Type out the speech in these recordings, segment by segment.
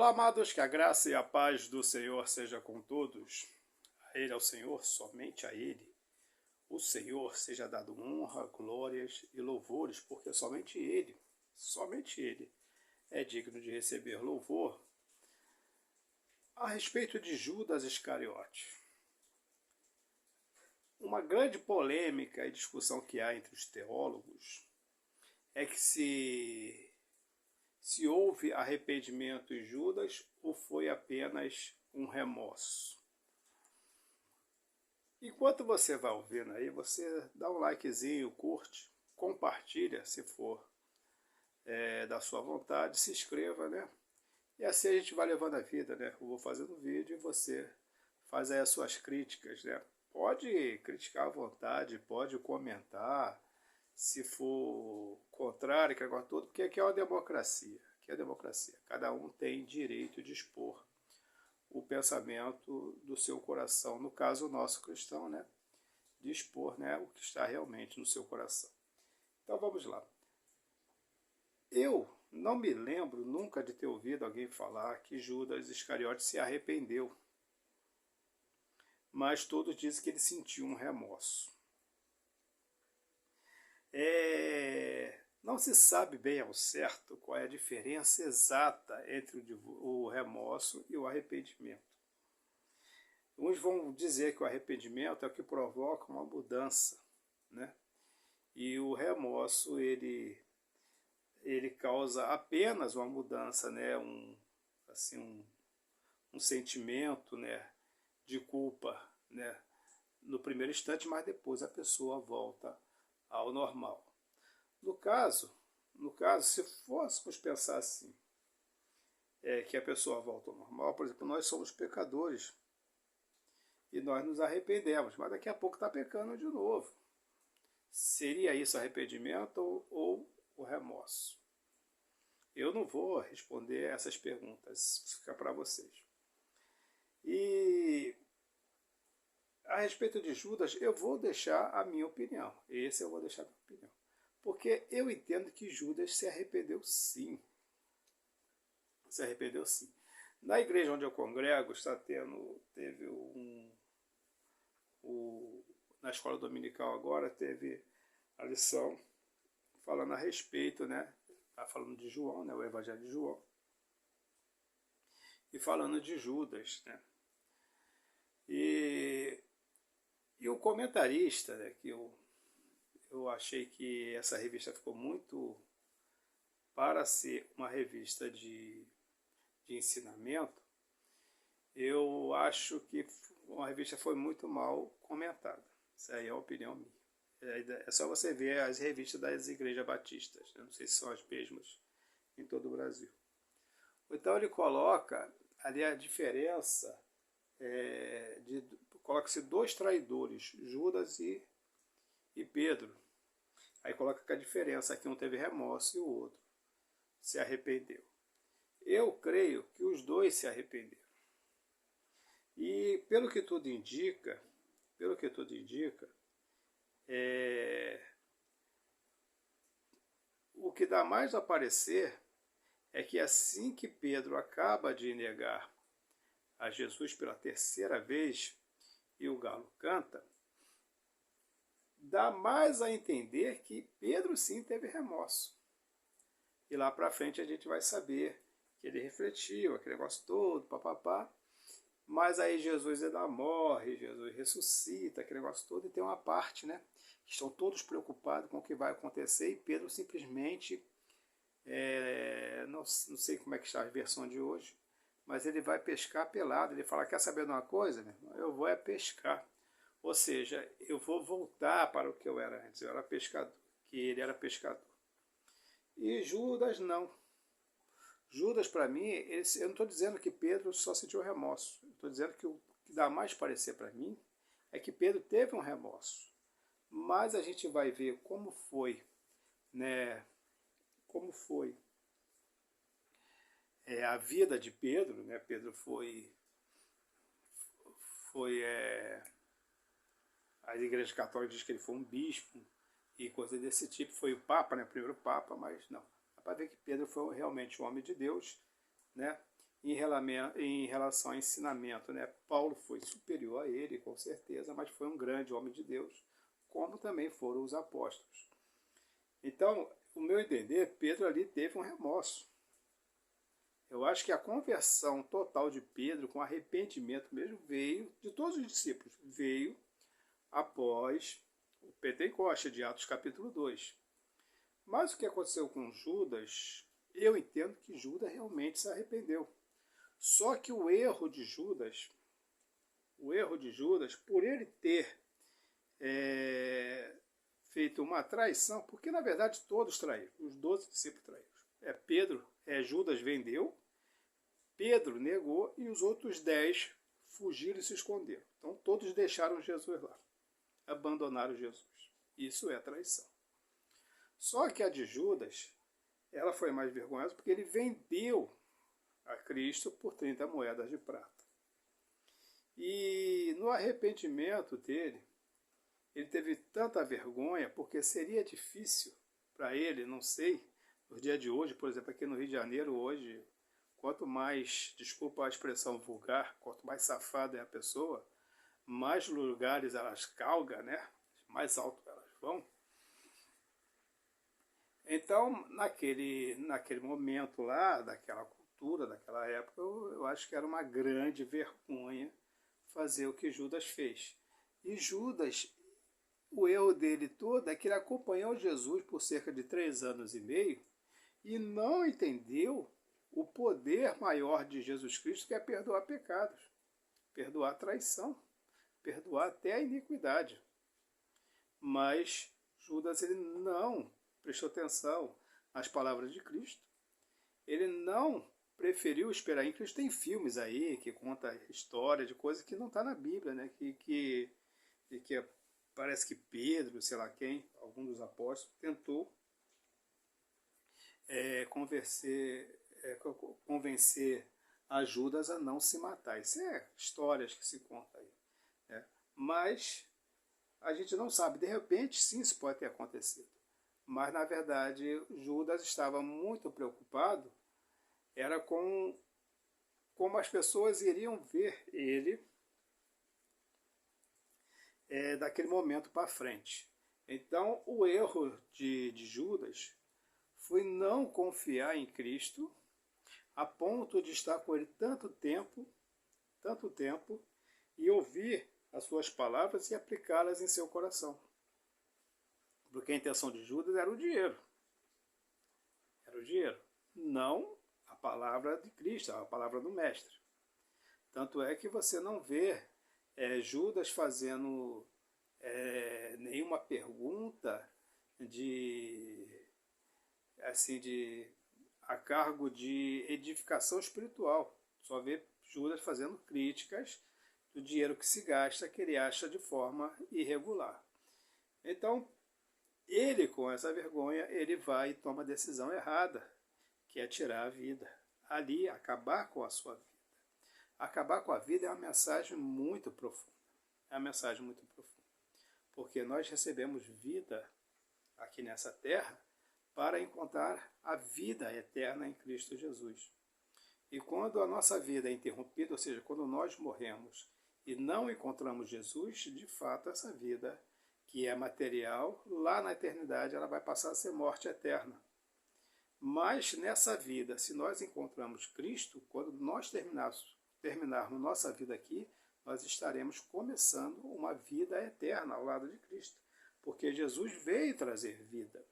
Olá, amados, que a graça e a paz do Senhor seja com todos. A Ele, ao Senhor, somente a Ele. O Senhor seja dado honra, glórias e louvores, porque somente Ele é digno de receber louvor. A respeito de Judas Iscariote, uma grande polêmica e discussão que há entre os teólogos é que se houve arrependimento em Judas ou foi apenas um remorso. Enquanto você vai ouvindo aí, você dá um likezinho, curte, compartilha se for da sua vontade, se inscreva, né? E assim a gente vai levando a vida, né? Eu vou fazendo vídeo e você faz aí as suas críticas, né? Pode criticar à vontade, pode comentar, se for contrário, que agora todo, porque aqui é uma democracia. Aqui é democracia. Cada um tem direito de expor o pensamento do seu coração. No caso, o nosso cristão, né? De expor, né, o que está realmente no seu coração. Então vamos lá. Eu não me lembro nunca de ter ouvido alguém falar que Judas Iscariote se arrependeu. Mas todos dizem que ele sentiu um remorso. Não se sabe bem ao certo qual é a diferença exata entre o remorso e o arrependimento. Uns vão dizer que o arrependimento é o que provoca uma mudança, né? E o remorso ele causa apenas uma mudança, né? Um sentimento, né, de culpa, né, no primeiro instante, mas depois a pessoa volta ao normal. No caso, se fôssemos pensar assim, que a pessoa volta ao normal, por exemplo, nós somos pecadores e nós nos arrependemos, mas daqui a pouco está pecando de novo. Seria isso arrependimento ou o remorso? Eu não vou responder essas perguntas, fica para vocês. E a respeito de Judas, eu vou deixar a minha opinião. Eu vou deixar a minha opinião. Porque eu entendo que Judas se arrependeu sim. Se arrependeu sim. Na igreja onde eu congrego, na escola dominical agora, teve a lição falando a respeito, né? Tá falando de João, né? O Evangelho de João. E falando de Judas, né? E o comentarista, né, que eu achei que essa revista ficou muito para ser uma revista de ensinamento, eu acho que a revista foi muito mal comentada. Isso aí é a opinião minha. É só você ver as revistas das igrejas batistas. Eu não sei se são as mesmas em todo o Brasil. Então ele coloca ali a diferença, coloca-se dois traidores, Judas e Pedro. Aí coloca que a diferença é que um teve remorso e o outro se arrependeu. Eu creio que os dois se arrependeram. E pelo que tudo indica, o que dá mais a parecer é que assim que Pedro acaba de negar a Jesus pela terceira vez e o galo canta, dá mais a entender que Pedro sim teve remorso. E lá para frente a gente vai saber que ele refletiu, aquele negócio todo, papapá. Mas aí Jesus ainda morre, Jesus ressuscita, aquele negócio todo, e tem uma parte, né? Que estão todos preocupados com o que vai acontecer, e Pedro simplesmente, não sei como é que está a versão de hoje, mas ele vai pescar pelado. Ele fala, quer saber de uma coisa? Meu irmão? Eu vou pescar. Ou seja, eu vou voltar para o que eu era antes. Eu era pescador, que ele era pescador. E Judas não. Judas, para mim, eu não estou dizendo que Pedro só sentiu remorso. Estou dizendo que o que dá mais parecer para mim é que Pedro teve um remorso. Mas a gente vai ver como foi, né? Como foi a vida de Pedro, né? Pedro foi a igreja católica diz que ele foi um bispo e coisa desse tipo. Foi o Papa, né? O primeiro Papa, mas não. Dá para ver que Pedro foi realmente um homem de Deus, né? em relação ao ensinamento, né? Paulo foi superior a ele, com certeza, mas foi um grande homem de Deus, como também foram os apóstolos. Então, o meu entender, Pedro ali teve um remorso. Eu acho que a conversão total de Pedro, com arrependimento mesmo, veio, de todos os discípulos, veio após o Pentecoste, de Atos capítulo 2. Mas o que aconteceu com Judas, eu entendo que Judas realmente se arrependeu. Só que o erro de Judas, por ele ter feito uma traição, porque na verdade todos traíram, os 12 discípulos traíram. Judas vendeu, Pedro negou e os outros 10 fugiram e se esconderam. Então todos deixaram Jesus lá, abandonaram Jesus. Isso é traição. Só que a de Judas, ela foi mais vergonhosa porque ele vendeu a Cristo por 30 moedas de prata. E no arrependimento dele, ele teve tanta vergonha, porque seria difícil para ele, não sei, no dia de hoje, por exemplo, aqui no Rio de Janeiro, hoje, quanto mais, desculpa a expressão vulgar, quanto mais safada é a pessoa, mais lugares elas galgam, né? Mais alto elas vão. Então, naquele momento lá, daquela cultura, daquela época, eu acho que era uma grande vergonha fazer o que Judas fez. E Judas, o erro dele todo é que ele acompanhou Jesus por cerca de 3 anos e meio e não entendeu o poder maior de Jesus Cristo, que é perdoar pecados, perdoar traição, perdoar até a iniquidade. Mas Judas, ele não prestou atenção nas palavras de Cristo. Ele não preferiu esperar em Cristo. Tem filmes aí que conta história de coisas que não está na Bíblia, né? Que parece que Pedro, sei lá quem, algum dos apóstolos, tentou convencer a Judas a não se matar. Isso é histórias que se contam aí, né? Mas a gente não sabe. De repente, sim, isso pode ter acontecido. Mas, na verdade, Judas estava muito preocupado era com como as pessoas iriam ver ele daquele momento para frente. Então, o erro de Judas foi não confiar em Cristo a ponto de estar com ele tanto tempo, e ouvir as suas palavras e aplicá-las em seu coração. Porque a intenção de Judas era o dinheiro. Era o dinheiro, não a palavra de Cristo, a palavra do Mestre. Tanto é que você não vê Judas fazendo nenhuma pergunta a cargo de edificação espiritual. Só vê Judas fazendo críticas do dinheiro que se gasta, que ele acha de forma irregular. Então, ele, com essa vergonha, ele vai e toma a decisão errada, que é tirar a vida. Ali, acabar com a sua vida. Acabar com a vida é uma mensagem muito profunda. É uma mensagem muito profunda. Porque nós recebemos vida aqui nessa terra para encontrar a vida eterna em Cristo Jesus. E quando a nossa vida é interrompida, ou seja, quando nós morremos e não encontramos Jesus, de fato essa vida, que é material, lá na eternidade ela vai passar a ser morte eterna. Mas nessa vida, se nós encontramos Cristo, quando nós terminarmos nossa vida aqui, nós estaremos começando uma vida eterna ao lado de Cristo. Porque Jesus veio trazer vida.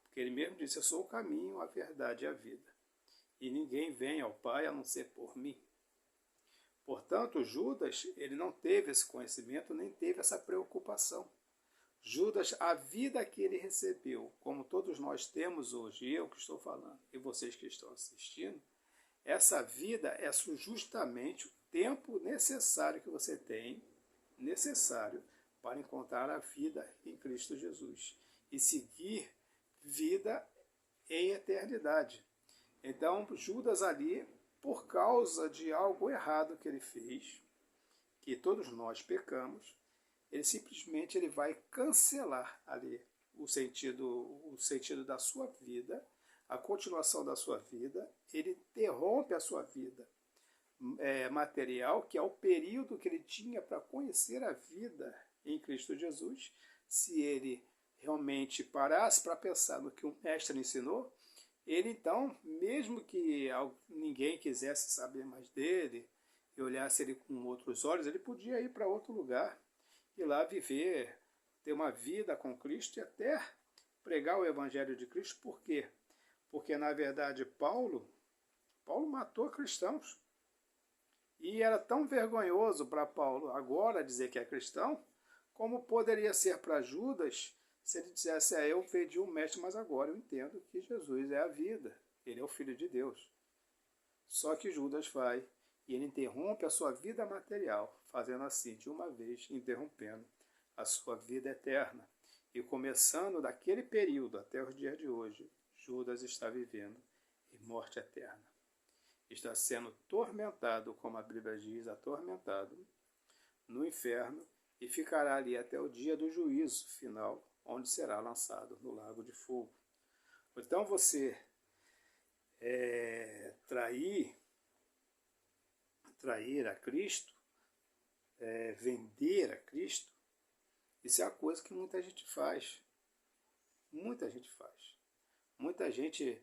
Porque ele mesmo disse, eu sou o caminho, a verdade e a vida. E ninguém vem ao Pai a não ser por mim. Portanto, Judas, ele não teve esse conhecimento, nem teve essa preocupação. Judas, a vida que ele recebeu, como todos nós temos hoje, eu que estou falando, e vocês que estão assistindo, essa vida é justamente o tempo necessário que você tem, necessário para encontrar a vida em Cristo Jesus e seguir vida em eternidade. Então, Judas ali, por causa de algo errado que ele fez, que todos nós pecamos, ele vai cancelar ali o sentido da sua vida, a continuação da sua vida, ele interrompe a sua vida material, que é o período que ele tinha para conhecer a vida em Cristo Jesus. Se ele realmente parasse para pensar no que o mestre ensinou, ele então, mesmo que ninguém quisesse saber mais dele e olhasse ele com outros olhos, ele podia ir para outro lugar e lá viver, ter uma vida com Cristo e até pregar o Evangelho de Cristo. Por quê? Porque, na verdade, Paulo matou cristãos. E era tão vergonhoso para Paulo agora dizer que é cristão, como poderia ser para Judas se ele dissesse: eu perdi o mestre, mas agora eu entendo que Jesus é a vida, ele é o Filho de Deus. Só que Judas vai e ele interrompe a sua vida material, fazendo assim, de uma vez, interrompendo a sua vida eterna. E começando daquele período até os dias de hoje, Judas está vivendo em morte eterna. Está sendo tormentado, como a Bíblia diz, atormentado no inferno, e ficará ali até o dia do juízo final, onde será lançado no lago de fogo. Então você trair a Cristo, vender a Cristo, isso é a coisa que muita gente faz. Muita gente faz. Muita gente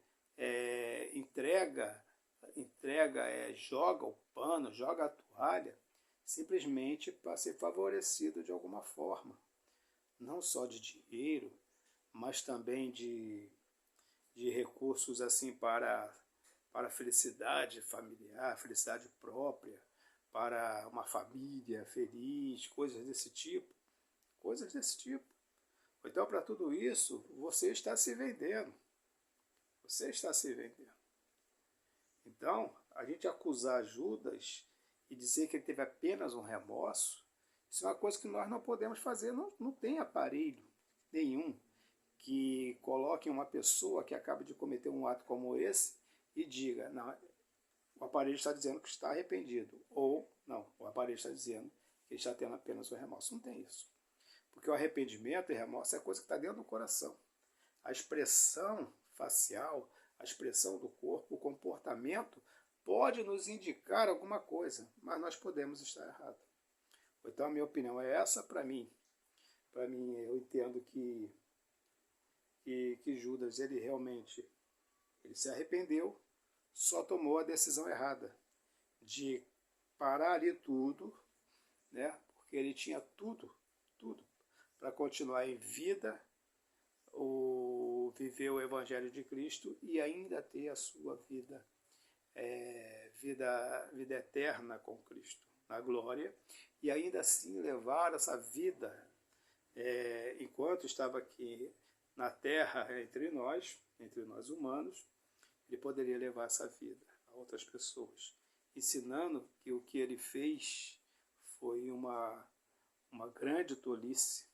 joga o pano, joga a toalha, simplesmente para ser favorecido de alguma forma. Não só de dinheiro, mas também de recursos assim para felicidade familiar, felicidade própria, para uma família feliz, coisas desse tipo. Coisas desse tipo. Então, para tudo isso, você está se vendendo. Você está se vendendo. Então, a gente acusar Judas e dizer que ele teve apenas um remorso, isso é uma coisa que nós não podemos fazer. Não tem aparelho nenhum que coloque uma pessoa que acaba de cometer um ato como esse e diga: não, o aparelho está dizendo que está arrependido. Ou, não, o aparelho está dizendo que ele está tendo apenas um remorso. Não tem isso. Porque o arrependimento e remorso é coisa que está dentro do coração. A expressão facial, a expressão do corpo, o comportamento pode nos indicar alguma coisa, mas nós podemos estar errados. Então a minha opinião é essa. Para mim, eu entendo que Judas, ele realmente se arrependeu, só tomou a decisão errada de parar ali tudo, né? Porque ele tinha tudo para continuar em vida, viver o Evangelho de Cristo e ainda ter a sua vida eterna com Cristo, na glória, e ainda assim levar essa vida, enquanto estava aqui na terra entre nós humanos, ele poderia levar essa vida a outras pessoas, ensinando que o que ele fez foi uma grande tolice,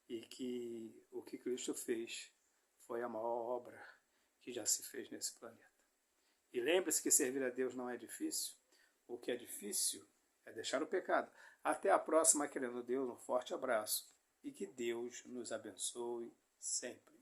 e que o que Cristo fez foi a maior obra que já se fez nesse planeta. E lembre-se que servir a Deus não é difícil. O que é difícil é deixar o pecado. Até a próxima, querendo Deus, um forte abraço e que Deus nos abençoe sempre.